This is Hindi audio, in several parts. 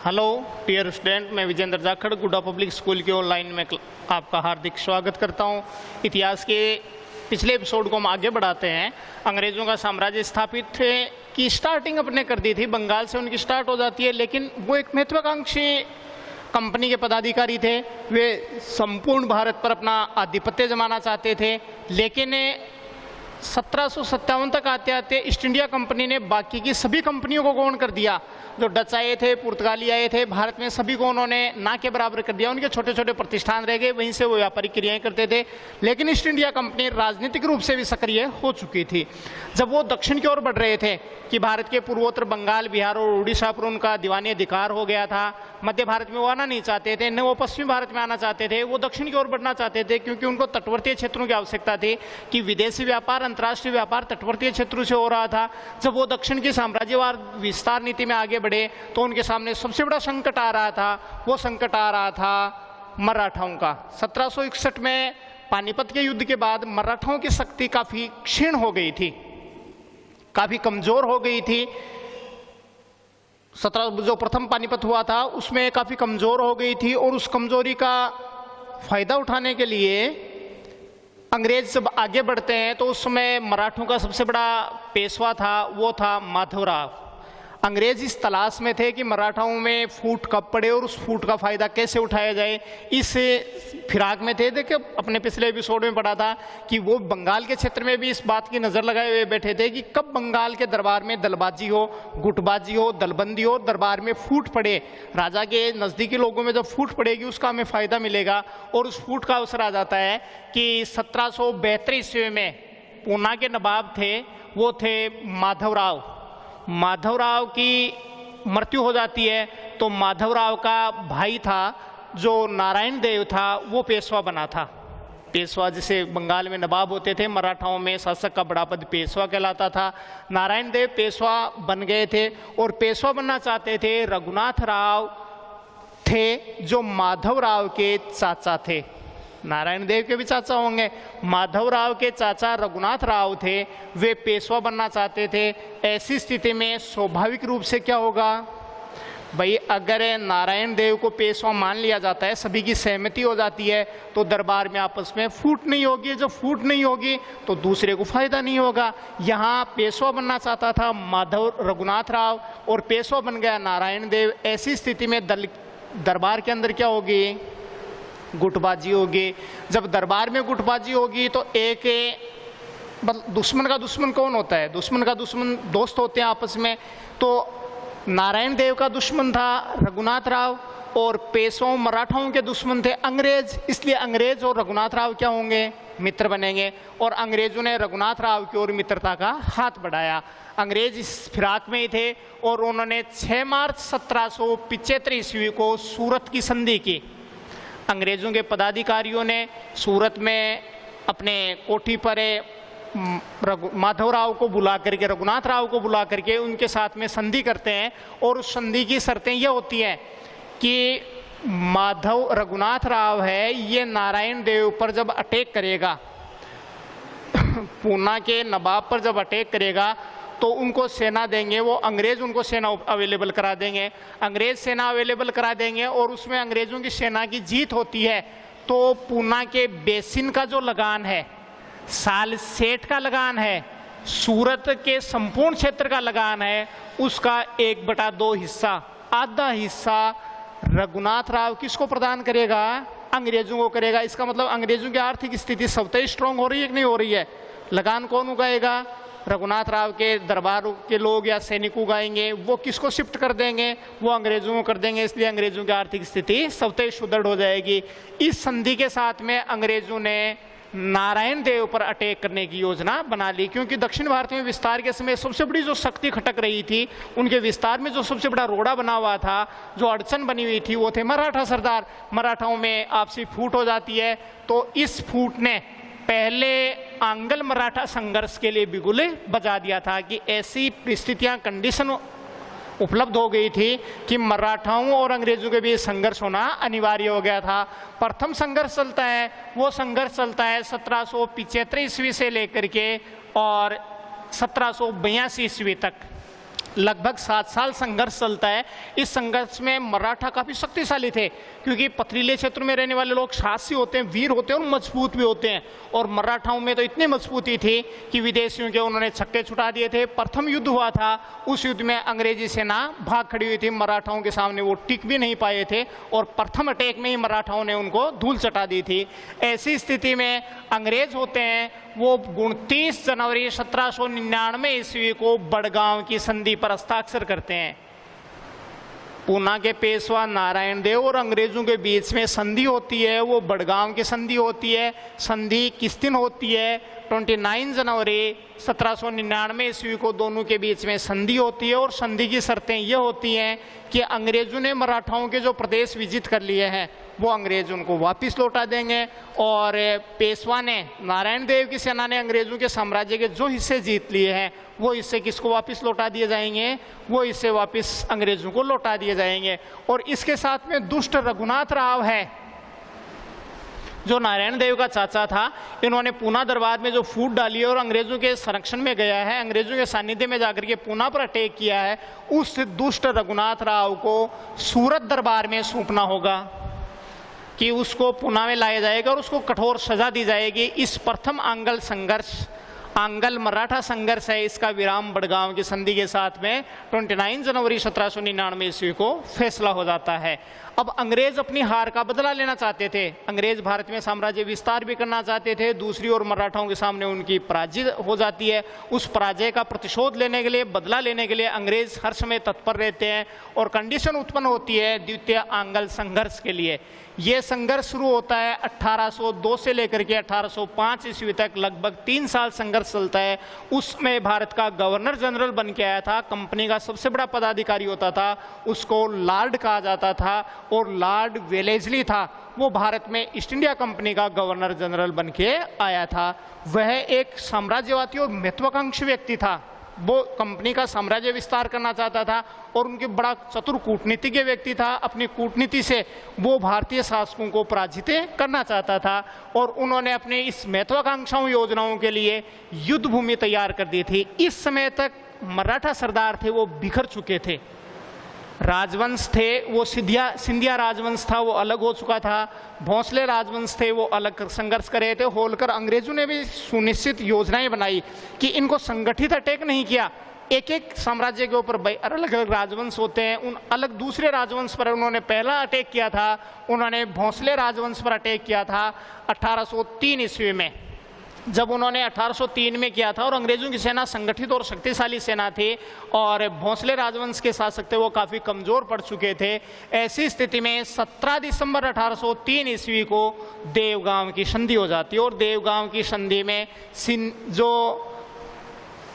हेलो डियर स्टूडेंट, मैं विजेंद्र जाखड़ गुड्डा पब्लिक स्कूल के ऑनलाइन में आपका हार्दिक स्वागत करता हूं। इतिहास के पिछले एपिसोड को हम आगे बढ़ाते हैं। अंग्रेज़ों का साम्राज्य स्थापित की स्टार्टिंग अपने कर दी थी, बंगाल से उनकी स्टार्ट हो जाती है, लेकिन वो एक महत्वाकांक्षी कंपनी के पदाधिकारी थे। वे संपूर्ण भारत पर अपना आधिपत्य जमाना चाहते थे, लेकिन 1757 तक आते आते ईस्ट इंडिया कंपनी ने बाकी की सभी कंपनियों को गौण कर दिया। जो डच आए थे, पुर्तगाली आए थे, भारत में सभी को उन्होंने ना के बराबर कर दिया। उनके छोटे छोटे प्रतिष्ठान रह गए, वहीं से वो व्यापारिक क्रियाएं करते थे। लेकिन ईस्ट इंडिया कंपनी राजनीतिक रूप से भी सक्रिय हो चुकी थी। जब वो दक्षिण की ओर बढ़ रहे थे कि भारत के पूर्वोत्तर बंगाल, बिहार और उड़ीसा पर उनका दीवानी अधिकार हो गया था, मध्य भारत में वो आना नहीं चाहते थे, न वो पश्चिमी भारत में आना चाहते थे, वो दक्षिण की ओर बढ़ना चाहते थे, क्योंकि उनको तटवर्तीय क्षेत्रों की आवश्यकता थी कि विदेशी व्यापार, अंतर्राष्ट्रीय व्यापार तटवर्तीय क्षेत्रों से हो रहा था। जब वो दक्षिण की साम्राज्यवाद विस्तार नीति में आगे बढ़े तो उनके सामने सबसे बड़ा संकट आ रहा था। वो संकट आ रहा था मराठाओं का। 1761 में पानीपत के युद्ध के बाद मराठाओं की शक्ति काफी क्षीण हो गई थी, काफी कमजोर हो गई थी। जो प्रथम पानीपत हुआ था उसमें काफी कमजोर हो गई थी, और उस कमजोरी का फायदा उठाने के लिए अंग्रेज जब आगे बढ़ते हैं तो उस समय मराठों का सबसे बड़ा पेशवा था, वो था माधवराव। अंग्रेज इस तलाश में थे कि मराठाओं में फूट कब पड़े और उस फूट का फायदा कैसे उठाया जाए। इस फिराक में थे। देखिए, अपने पिछले एपिसोड में पढ़ा था कि वो बंगाल के क्षेत्र में भी इस बात की नज़र लगाए हुए बैठे थे कि कब बंगाल के दरबार में दलबाजी हो, गुटबाजी हो, दलबंदी हो, दरबार में फूट पड़े, राजा के नज़दीकी लोगों में जब फूट पड़ेगी उसका हमें फ़ायदा मिलेगा। और उस फूट का अवसर आ जाता है कि 1772 ईस्वी में पूना के नवाब थे, वो थे माधवराव। माधवराव की मृत्यु हो जाती है तो माधवराव का भाई था जो नारायण देव था, वो पेशवा बना था। पेशवा जैसे बंगाल में नवाब होते थे, मराठाओं में शासक का बड़ा पद पेशवा कहलाता था। नारायण देव पेशवा बन गए थे और पेशवा बनना चाहते थे। रघुनाथ राव थे जो माधवराव के चाचा थे। नारायण देव के भी चाचा होंगे, माधवराव के चाचा रघुनाथ राव थे, वे पेशवा बनना चाहते थे। ऐसी स्थिति में स्वाभाविक रूप से क्या होगा भाई, अगर नारायण देव को पेशवा मान लिया जाता है, सभी की सहमति हो जाती है, तो दरबार में आपस में फूट नहीं होगी। जब फूट नहीं होगी तो दूसरे को फायदा नहीं होगा। यहाँ पेशवा बनना चाहता था रघुनाथ राव और पेशवा बन गया नारायण देव। ऐसी स्थिति में दरबार के अंदर क्या होगी, गुटबाजी होगी। जब दरबार में गुटबाजी होगी तो एक दुश्मन का दुश्मन कौन होता है, दुश्मन का दुश्मन दोस्त होते हैं आपस में। तो नारायण देव का दुश्मन था रघुनाथ राव और पेशवाओं मराठाओं के दुश्मन थे अंग्रेज। इसलिए अंग्रेज और रघुनाथ राव क्या होंगे, मित्र बनेंगे। और अंग्रेजों ने रघुनाथ राव की ओर मित्रता का हाथ बढ़ाया। अंग्रेज इस फिराक में ही थे और उन्होंने 6 मार्च 1775 ईस्वी को सूरत की संधि की। अंग्रेज़ों के पदाधिकारियों ने सूरत में अपने कोठी पर माधवराव को बुला करके, रघुनाथ राव को बुला करके उनके साथ में संधि करते हैं। और उस संधि की शर्तें ये होती हैं कि रघुनाथ राव है, ये नारायण देव पर जब अटैक करेगा, पूना के नवाब पर जब अटैक करेगा तो उनको सेना देंगे, वो अंग्रेज उनको सेना अवेलेबल करा देंगे, अंग्रेज सेना अवेलेबल करा देंगे। और उसमें अंग्रेजों की सेना की जीत होती है तो पूना के बेसिन का जो लगान है, साल सेठ का लगान है, सूरत के संपूर्ण क्षेत्र का लगान है, उसका 1/2 हिस्सा, आधा हिस्सा रघुनाथ राव किसको प्रदान करेगा, अंग्रेजों को करेगा। इसका मतलब अंग्रेजों की आर्थिक स्थिति सबसे स्ट्रांग हो रही है कि नहीं हो रही है। लगान कौन उगाएगा, रघुनाथ राव के दरबार के लोग या सैनिक उगाएंगे। वो किसको शिफ्ट कर देंगे, वो अंग्रेजों को कर देंगे। इसलिए अंग्रेजों की आर्थिक स्थिति सबसे सुदृढ़ हो जाएगी। इस संधि के साथ में अंग्रेजों ने नारायण देव पर अटैक करने की योजना बना ली, क्योंकि दक्षिण भारत में विस्तार के समय सबसे बड़ी जो शक्ति खटक रही थी, उनके विस्तार में जो सबसे बड़ा रोड़ा बना हुआ था, जो अड़चन बनी हुई थी, वो थे मराठा सरदार। मराठाओं में आपसी फूट हो जाती है। तो इस फूट ने पहले आंग्ल मराठा संघर्ष के लिए बिगुल बजा दिया था कि ऐसी परिस्थितियां, कंडीशन उपलब्ध हो गई थी कि मराठाओं और अंग्रेजों के बीच संघर्ष होना अनिवार्य हो गया था। प्रथम संघर्ष चलता है, वो संघर्ष चलता है 1775 ईस्वी से लेकर के और 1782 ईस्वी तक। लगभग 7 साल संघर्ष चलता है। इस संघर्ष में मराठा काफ़ी शक्तिशाली थे, क्योंकि पथरीले क्षेत्र में रहने वाले लोग साहसी होते हैं, वीर होते हैं और मजबूत भी होते हैं। और मराठाओं में तो इतनी मजबूती थी कि विदेशियों के उन्होंने छक्के छुटा दिए थे। प्रथम युद्ध हुआ था, उस युद्ध में अंग्रेजी सेना भाग खड़ी हुई थी, मराठाओं के सामने वो टिक भी नहीं पाए थे और प्रथम अटैक में ही मराठाओं ने उनको धूल चटा दी थी। ऐसी स्थिति में अंग्रेज होते हैं वो 29 जनवरी 1799 ईस्वी को बड़गांव की संधि पर हस्ताक्षर करते हैं। पूना के पेशवा नारायण देव और अंग्रेजों के बीच में संधि होती है, वो बड़गांव की संधि होती है। संधि किस दिन होती है? 29 जनवरी 1799 ईस्वी को दोनों के बीच में संधि होती है। और संधि की शर्तें ये होती हैं कि अंग्रेजों ने मराठाओं के जो प्रदेश विजित कर लिए हैं वो अंग्रेज उनको वापस लौटा देंगे, और पेशवा ने, नारायण देव की सेना ने अंग्रेजों के साम्राज्य के जो हिस्से जीत लिए हैं वो हिस्से किसको वापस लौटा दिए जाएंगे? वो हिस्से वापस अंग्रेजों को लौटा दिए जाएंगे। और इसके साथ में दुष्ट रघुनाथ राव है, जो नारायण देव का चाचा था, इन्होंने पूना दरबार में जो फूट डाली है और अंग्रेजों के संरक्षण में गया है, अंग्रेजों के सानिध्य में जाकर के पूना पर अटैक किया है, उस दुष्ट रघुनाथ राव को सूरत दरबार में सौंपना होगा कि उसको पूना में लाया जाएगा और उसको कठोर सजा दी जाएगी। इस प्रथम आंगल संघर्ष, आंगल मराठा संघर्ष है, इसका विराम बड़गांव की संधि के साथ में 29 जनवरी 1799 ईस्वी को फैसला हो जाता है। अब अंग्रेज अपनी हार का बदला लेना चाहते थे, अंग्रेज भारत में साम्राज्य विस्तार भी करना चाहते थे। दूसरी ओर मराठाओं के सामने उनकी पराजय हो जाती है। उस पराजय का प्रतिशोध लेने के लिए, बदला लेने के लिए अंग्रेज हर समय तत्पर रहते हैं और कंडीशन उत्पन्न होती है द्वितीय आंगल संघर्ष के लिए। ये संघर्ष शुरू होता है 1802 से लेकर के 1805 ईस्वी तक, लगभग 3 साल संघर्ष चलता है। उसमें भारत का गवर्नर जनरल बन के आया था, कंपनी का सबसे बड़ा पदाधिकारी होता था, उसको लॉर्ड कहा जाता था, और लॉर्ड वेलेस्ली था, वो भारत में ईस्ट इंडिया कंपनी का गवर्नर जनरल बन के आया था। वह एक साम्राज्यवादी और महत्वाकांक्षी व्यक्ति था, वो कंपनी का साम्राज्य विस्तार करना चाहता था और उनके बड़ा चतुर कूटनीतिज्ञ व्यक्ति था। अपनी कूटनीति से वो भारतीय शासकों को पराजित करना चाहता था और उन्होंने अपने इस महत्वाकांक्षाओं योजनाओं के लिए युद्ध भूमि तैयार कर दी थी। इस समय तक मराठा सरदार थे वो बिखर चुके थे, राजवंश थे वो सिंधिया राजवंश था वो अलग हो चुका था, भोंसले राजवंश थे वो अलग संघर्ष कर रहे थे। होलकर अंग्रेजों ने भी सुनिश्चित योजनाएं बनाई कि इनको संगठित अटैक नहीं किया, एक एक साम्राज्य के ऊपर अलग अलग राजवंश होते हैं, उन अलग दूसरे राजवंश पर उन्होंने पहला अटैक किया था, उन्होंने भोंसले राजवंश पर अटैक किया था 1803 ईस्वी में। जब उन्होंने 1803 में किया था और अंग्रेजों की सेना संगठित और शक्तिशाली सेना थी और भोंसले राजवंश के शासक थे वो काफ़ी कमज़ोर पड़ चुके थे। ऐसी स्थिति में 17 दिसंबर 1803 ईस्वी को देवगांव की संधि हो जाती है और देवगांव की संधि में जो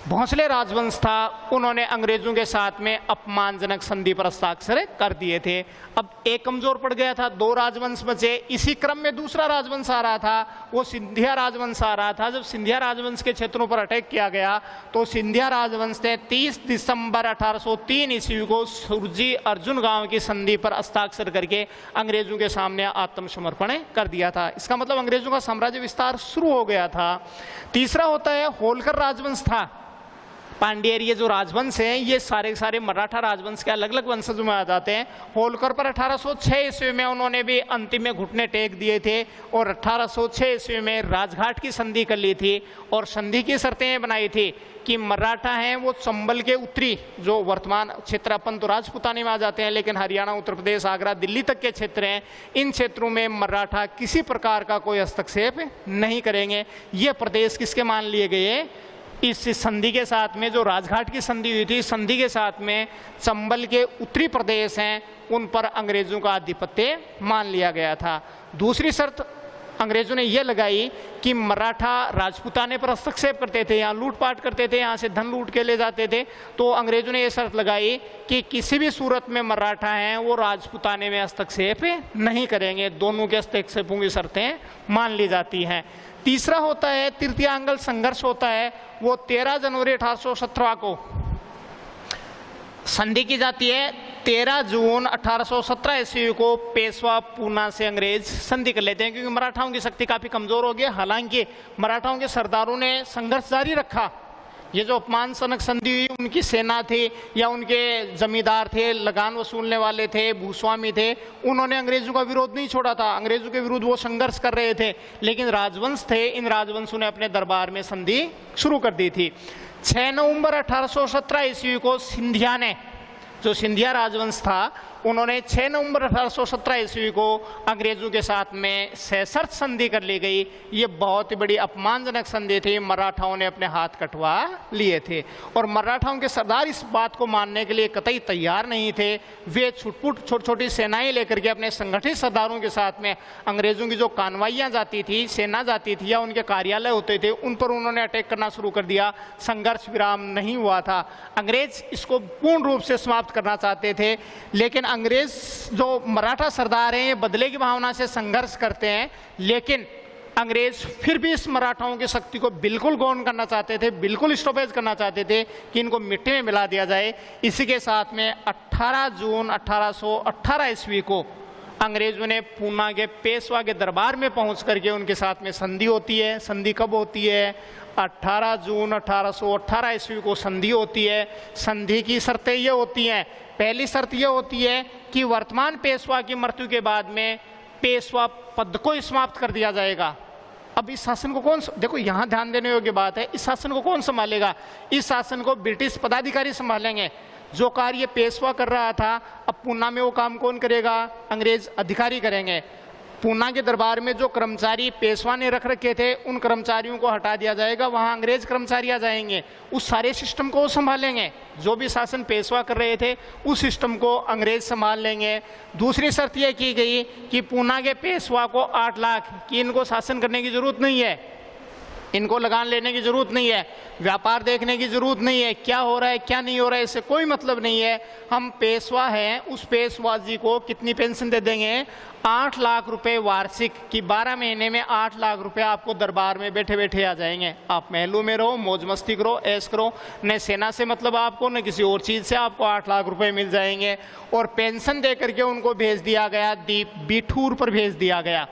भोंसले राजवंश था उन्होंने अंग्रेजों के साथ में अपमानजनक संधि पर हस्ताक्षर कर दिए थे। अब एक कमजोर पड़ गया था, 2 राजवंश बचे। इसी क्रम में दूसरा राजवंश आ रहा था, वो सिंधिया राजवंश आ रहा था। जब सिंधिया राजवंश के क्षेत्रों पर अटैक किया गया तो सिंधिया राजवंश ने 30 दिसंबर 1803 ईस्वी को सुरजी अर्जुन गांव की संधि पर हस्ताक्षर करके अंग्रेजों के सामने आत्मसमर्पण कर दिया था। इसका मतलब अंग्रेजों का साम्राज्य विस्तार शुरू हो गया था। तीसरा होता है होलकर राजवंश था। पांड्य ये जो राजवंश हैं ये सारे के सारे मराठा राजवंश के अलग अलग वंशजों में आ जाते हैं। होलकर पर 1806 ईस्वी में उन्होंने भी अंतिम में घुटने टेक दिए थे और 1806 ईस्वी में राजघाट की संधि कर ली थी और संधि की शर्तें बनाई थी कि मराठा हैं वो चंबल के उत्तरी जो वर्तमान क्षेत्र, अपन तो राजपुतानी में आ जाते हैं लेकिन हरियाणा, उत्तर प्रदेश, आगरा, दिल्ली तक के क्षेत्र हैं, इन क्षेत्रों में मराठा किसी प्रकार का कोई हस्तक्षेप नहीं करेंगे। ये प्रदेश किसके मान लिए गए? इस संधि के साथ में जो राजघाट की संधि हुई थी, संधि के साथ में चंबल के उत्तरी प्रदेश हैं उन पर अंग्रेजों का आधिपत्य मान लिया गया था। दूसरी शर्त अंग्रेजों ने यह लगाई कि मराठा राजपुताने पर हस्तक्षेप करते थे, यहाँ लूटपाट करते थे, यहाँ से धन लूट के ले जाते थे, तो अंग्रेजों ने यह शर्त लगाई कि किसी भी सूरत में मराठा हैं वो राजपुताने में हस्तक्षेप नहीं करेंगे। दोनों के हस्तक्षेपों की शर्तें मान ली जाती हैं। तीसरा होता है तृतीयांगल संघर्ष होता है, वो 13 जनवरी 1817 को संधि की जाती है। 13 जून 1817 ईस्वी को पेशवा पूना से अंग्रेज संधि कर लेते हैं क्योंकि मराठाओं की शक्ति काफ़ी कमज़ोर हो गई। हालांकि मराठाओं के सरदारों ने संघर्ष जारी रखा ये जो अपमानजनक संधि हुई, उनकी सेना थी या उनके जमींदार थे, लगान वसूलने वाले थे, भूस्वामी थे, उन्होंने अंग्रेजों का विरोध नहीं छोड़ा था। अंग्रेजों के विरुद्ध वो संघर्ष कर रहे थे, लेकिन राजवंश थे, इन राजवंशों ने अपने दरबार में संधि शुरू कर दी थी। 6 नवंबर 1817 ईस्वी को सिंधिया ने, जो सिंधिया राजवंश था, उन्होंने 6 नवंबर 1817 ईस्वी को अंग्रेजों के साथ में सशर्त संधि कर ली गई। ये बहुत ही बड़ी अपमानजनक संधि थी, मराठाओं ने अपने हाथ कटवा लिए थे और मराठाओं के सरदार इस बात को मानने के लिए कतई तैयार नहीं थे। वे छुटपुट छोटी छोटी सेनाएं लेकर के अपने संगठित सरदारों के साथ में अंग्रेजों की जो कानवाइयाँ जाती थी, सेना जाती थी या उनके कार्यालय होते थे, उन पर उन्होंने अटैक करना शुरू कर दिया। संघर्ष विराम नहीं हुआ था। अंग्रेज इसको पूर्ण रूप से समाप्त करना चाहते थे, लेकिन अंग्रेज जो मराठा सरदार हैं, बदले की भावना से संघर्ष करते हैं, लेकिन अंग्रेज फिर भी इस मराठाओं की शक्ति को बिल्कुल गौण करना चाहते थे, बिल्कुल स्टॉपेज करना चाहते थे कि इनको मिट्टी में मिला दिया जाए। इसी के साथ में 18 जून 1818 ईस्वी को अंग्रेजों ने पूना के पेशवा के दरबार में पहुंच करके उनके साथ में संधि होती है। संधि कब होती है? 18 जून 1818 ईस्वी को संधि होती है। संधि की शर्तें ये होती हैं, पहली शर्त ये होती है कि वर्तमान पेशवा की मृत्यु के बाद में पेशवा पद को समाप्त कर दिया जाएगा। अब इस शासन को कौन, देखो यहाँ ध्यान देने योग्य बात है, इस शासन को कौन संभालेगा? इस शासन को ब्रिटिश पदाधिकारी संभालेंगे। जो कार्य पेशवा कर रहा था, अब पूना में वो काम कौन करेगा? अंग्रेज अधिकारी करेंगे। पूना के दरबार में जो कर्मचारी पेशवा ने रख रखे थे, उन कर्मचारियों को हटा दिया जाएगा, वहाँ अंग्रेज कर्मचारी आ जाएंगे। उस सारे सिस्टम को वो संभालेंगे। जो भी शासन पेशवा कर रहे थे, उस सिस्टम को अंग्रेज संभाल लेंगे। दूसरी शर्त यह की गई कि पूना के पेशवा को 8 लाख की इनको शासन करने की जरूरत नहीं है, इनको लगान लेने की जरूरत नहीं है, व्यापार देखने की जरूरत नहीं है, क्या हो रहा है क्या नहीं हो रहा है इससे कोई मतलब नहीं है। हम पेशवा हैं, उस पेशवा जी को कितनी पेंशन दे देंगे? 8 लाख रुपए वार्षिक की 12 महीने में 8 लाख रुपए आपको दरबार में बैठे बैठे आ जाएंगे। आप महलों में रहो, मौज मस्ती करो, ऐश करो, न सेना से मतलब आपको, न किसी और चीज़ से, आपको 8 लाख रुपए मिल जाएंगे। और पेंशन दे करके उनको भेज दिया गया, बिठूर पर भेज दिया गया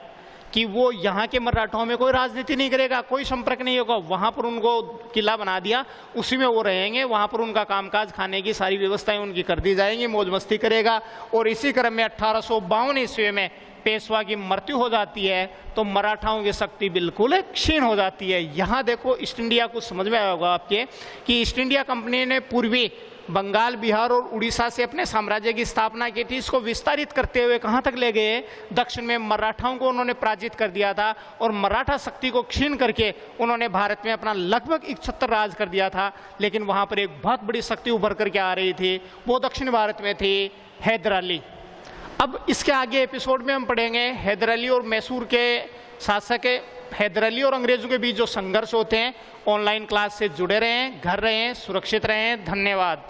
कि वो यहाँ के मराठाओं में कोई राजनीति नहीं करेगा, कोई संपर्क नहीं होगा। वहाँ पर उनको किला बना दिया, उसी में वो रहेंगे, वहाँ पर उनका कामकाज, खाने की सारी व्यवस्थाएं उनकी कर दी जाएंगी, मौज मस्ती करेगा। और इसी क्रम में 1852 ईस्वी में पेशवा की मृत्यु हो जाती है, तो मराठाओं की शक्ति बिल्कुल क्षीण हो जाती है। यहाँ देखो ईस्ट इंडिया को समझ में आया होगा आपके कि ईस्ट इंडिया कंपनी ने पूर्वी बंगाल, बिहार और उड़ीसा से अपने साम्राज्य की स्थापना की थी। इसको विस्तारित करते हुए कहाँ तक ले गए? दक्षिण में मराठाओं को उन्होंने पराजित कर दिया था और मराठा शक्ति को क्षीण करके उन्होंने भारत में अपना लगभग 71 राज कर दिया था। लेकिन वहाँ पर एक बहुत बड़ी शक्ति उभर करके आ रही थी, वो दक्षिण भारत में थी, हैदर अली। अब इसके आगे एपिसोड में हम पढ़ेंगे हैदर अली और मैसूर के शासक हैदर अली और अंग्रेजों के बीच जो संघर्ष होते हैं। ऑनलाइन क्लास से जुड़े रहें, घर रहें, सुरक्षित रहें। धन्यवाद।